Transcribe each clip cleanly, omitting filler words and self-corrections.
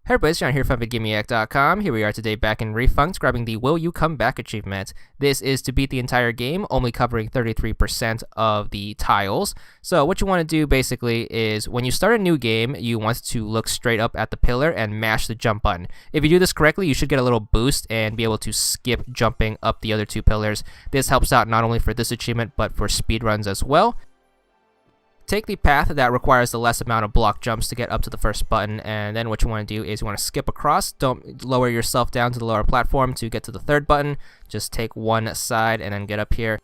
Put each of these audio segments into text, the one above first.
Hey everybody, it's John here from VidGamiac.com. Here we are today back in Refunct, grabbing the Will You Come Back achievement. This is to beat the entire game, only covering 33% of the tiles. So what you want to do basically is, when you start a new game, you want to look straight up at the pillar and mash the jump button. If you do this correctly, you should get a little boost and be able to skip jumping up the other two pillars. This helps out not only for this achievement, but for speedruns as well. Take the path that requires the less amount of block jumps to get up to the first button, and then what you want to do is you want to skip across. Don't lower yourself down to the lower platform to get to the third button. Just take one side and then get up here.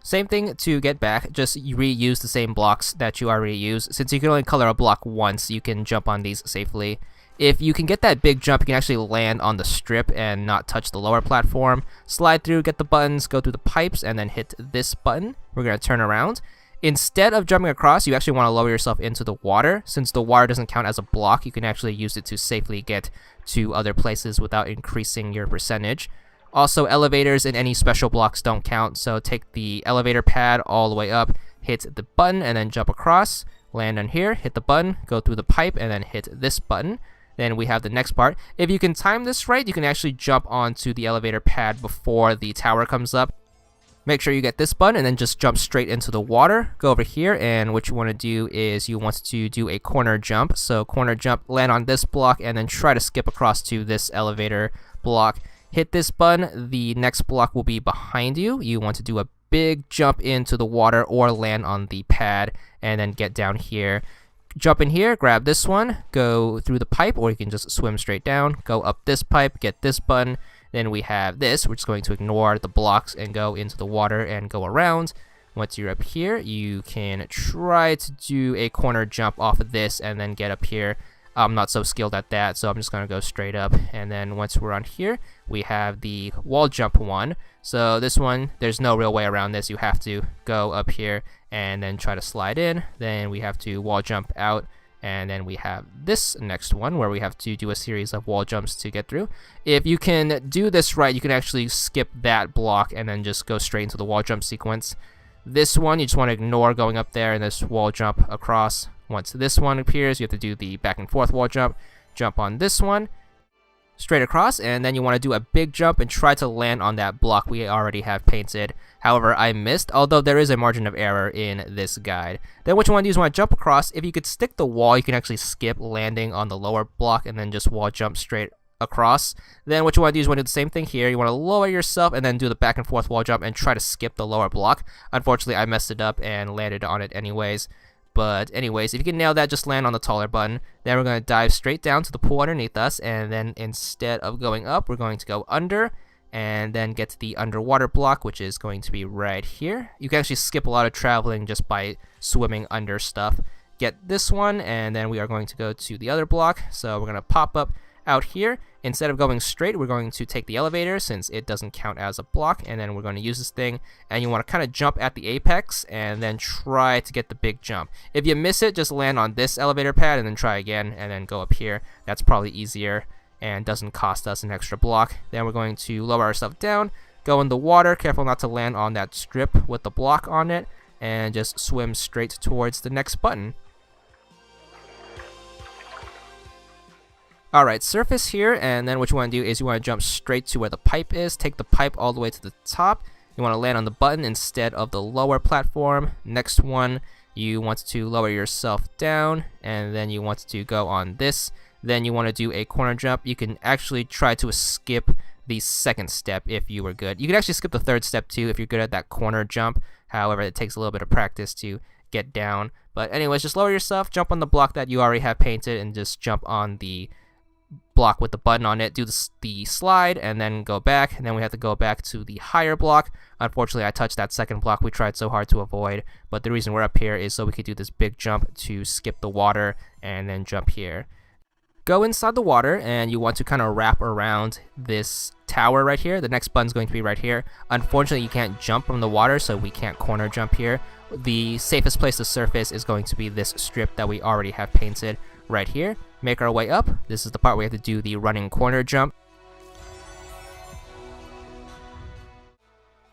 Same thing to get back, just reuse the same blocks that you already used. Since you can only color a block once, you can jump on these safely. If you can get that big jump, you can actually land on the strip and not touch the lower platform. Slide through, get the buttons, go through the pipes, and then hit this button. We're going to turn around. Instead of jumping across, you actually want to lower yourself into the water. Since the water doesn't count as a block, you can actually use it to safely get to other places without increasing your percentage. Also, elevators and any special blocks don't count, so take the elevator pad all the way up, hit the button, and then jump across. Land on here, hit the button, go through the pipe, and then hit this button. Then we have the next part. If you can time this right, you can actually jump onto the elevator pad before the tower comes up. Make sure you get this button and then just jump straight into the water. Go over here, and what you want to do is you want to do a corner jump. So corner jump, land on this block, and then try to skip across to this elevator block. Hit this button, the next block will be behind you. You want to do a big jump into the water or land on the pad and then get down here. Jump in here, grab this one, go through the pipe, or you can just swim straight down. Go up this pipe, get this button. Then we have this, which is going to ignore the blocks and go into the water and go around. Once you're up here, you can try to do a corner jump off of this and then get up here. I'm not so skilled at that, so I'm just going to go straight up. And then once we're on here, we have the wall jump one. So this one, there's no real way around this. You have to go up here and then try to slide in. Then we have to wall jump out. And then we have this next one where we have to do a series of wall jumps to get through. If you can do this right, you can actually skip that block and then just go straight into the wall jump sequence. This one, you just want to ignore going up there and this wall jump across. Once this one appears, you have to do the back and forth wall jump. Jump on this one, straight across, and then you want to do a big jump and try to land on that block we already have painted. However, I missed, although there is a margin of error in this guide. Then what you want to do is you want to jump across. If you could stick the wall, you can actually skip landing on the lower block and then just wall jump straight across. Then what you want to do is you want to do the same thing here. You want to lower yourself and then do the back and forth wall jump and try to skip the lower block. Unfortunately, I messed it up and landed on it anyways. But anyways, if you can nail that, just land on the taller button. Then we're going to dive straight down to the pool underneath us, and then instead of going up, we're going to go under and then get to the underwater block, which is going to be right here. You can actually skip a lot of traveling just by swimming under stuff. Get this one, and then we are going to go to the other block. So we're going to pop up out here. Instead of going straight, we're going to take the elevator since it doesn't count as a block, and then we're going to use this thing, and you want to kind of jump at the apex and then try to get the big jump. If you miss it, just land on this elevator pad and then try again and then go up here. That's probably easier and doesn't cost us an extra block. Then we're going to lower ourselves down, go in the water, careful not to land on that strip with the block on it, and just swim straight towards the next button. Alright, surface here, and then what you want to do is you want to jump straight to where the pipe is. Take the pipe all the way to the top. You want to land on the button instead of the lower platform. Next one, you want to lower yourself down, and then you want to go on this. Then you want to do a corner jump. You can actually try to skip the second step if you were good. You can actually skip the third step too if you're good at that corner jump. However, it takes a little bit of practice to get down. But anyways, just lower yourself, jump on the block that you already have painted, and just jump on the block with the button on it, do the slide, and then go back, and then we have to go back to the higher block. Unfortunately, I touched that second block we tried so hard to avoid, but the reason we're up here is so we could do this big jump to skip the water and then jump here. Go inside the water, and you want to kind of wrap around this tower right here. The next button's going to be right here. Unfortunately, you can't jump from the water, so we can't corner jump here. The safest place to surface is going to be this strip that we already have painted right here. Make our way up. This is the part where we have to do the running corner jump.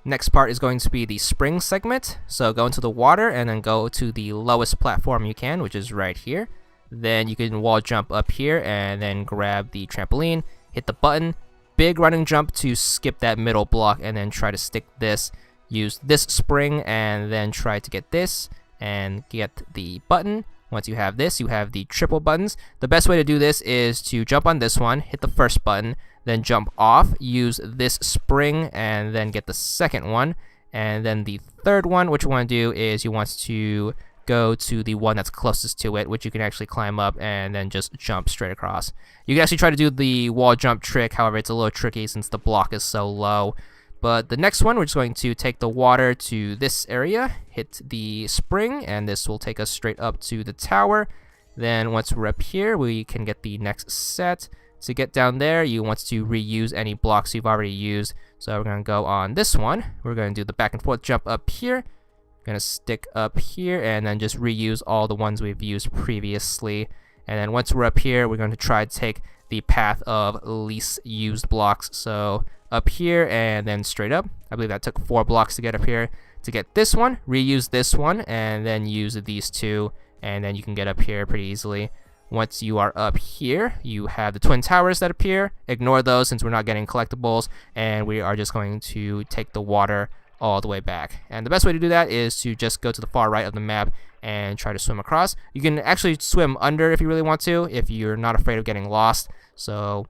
Next part is going to be the spring segment. So go into the water and then go to the lowest platform you can, which is right here. then you can wall jump up here and then grab the trampoline, hit the button, big running jump to skip that middle block, and then try to stick this, use this spring, and then try to get this and get the button. Once you have this, you have the triple buttons. The best way to do this is to jump on this one, hit the first button, then jump off, use this spring, and then get the second one. And then the third one, what you want to do is you want to go to the one that's closest to it, which you can actually climb up and then just jump straight across. You can actually try to do the wall jump trick, however it's a little tricky since the block is so low. But the next one, we're just going to take the water to this area, hit the spring, and this will take us straight up to the tower. Then once we're up here, we can get the next set. To get down there, you want to reuse any blocks you've already used. So we're going to go on this one. We're going to do the back and forth jump up here. Going to stick up here and then just reuse all the ones we've used previously. And then once we're up here, we're going to try to take the path of least used blocks. So up here and then straight up. I believe that took 4 blocks to get up here. To get this one, reuse this one, and then use these 2, and then you can get up here pretty easily. Once you are up here, you have the twin towers that appear. Ignore those since we're not getting collectibles, and we are just going to take the water all the way back. And the best way to do that is to just go to the far right of the map and try to swim across. You can actually swim under if you really want to, if you're not afraid of getting lost. So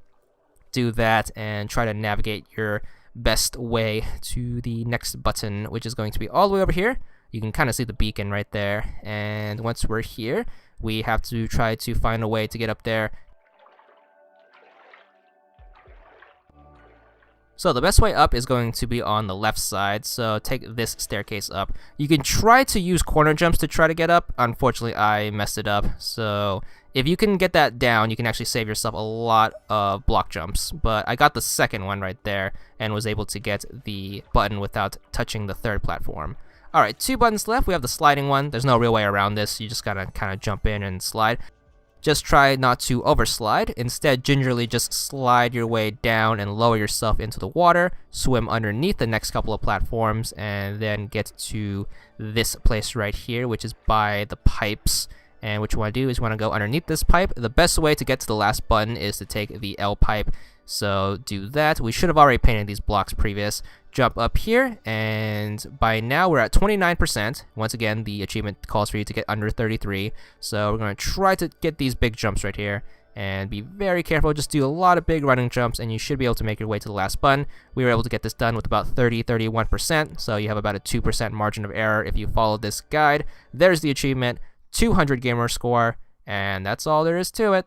do that and try to navigate your best way to the next button, which is going to be all the way over here. You can kind of see the beacon right there. And once we're here, we have to try to find a way to get up there. So the best way up is going to be on the left side, so take this staircase up. You can try to use corner jumps to try to get up. Unfortunately, I messed it up. So if you can get that down, you can actually save yourself a lot of block jumps. But I got the second one right there and was able to get the button without touching the third platform. Alright, 2 buttons left. We have the sliding one. There's no real way around this. You just gotta kind of jump in and slide. Just try not to overslide. Instead, gingerly just slide your way down and lower yourself into the water. Swim underneath the next couple of platforms and then get to this place right here, which is by the pipes. And what you want to do is you want to go underneath this pipe. The best way to get to the last button is to take the L pipe. So do that. We should have already painted these blocks previous. Jump up here, and by now we're at 29%. Once again, the achievement calls for you to get under 33. So we're going to try to get these big jumps right here. And be very careful. Just do a lot of big running jumps, and you should be able to make your way to the last button. We were able to get this done with about 31%. So you have about a 2% margin of error if you follow this guide. There's the achievement, 200 gamer score, and that's all there is to it.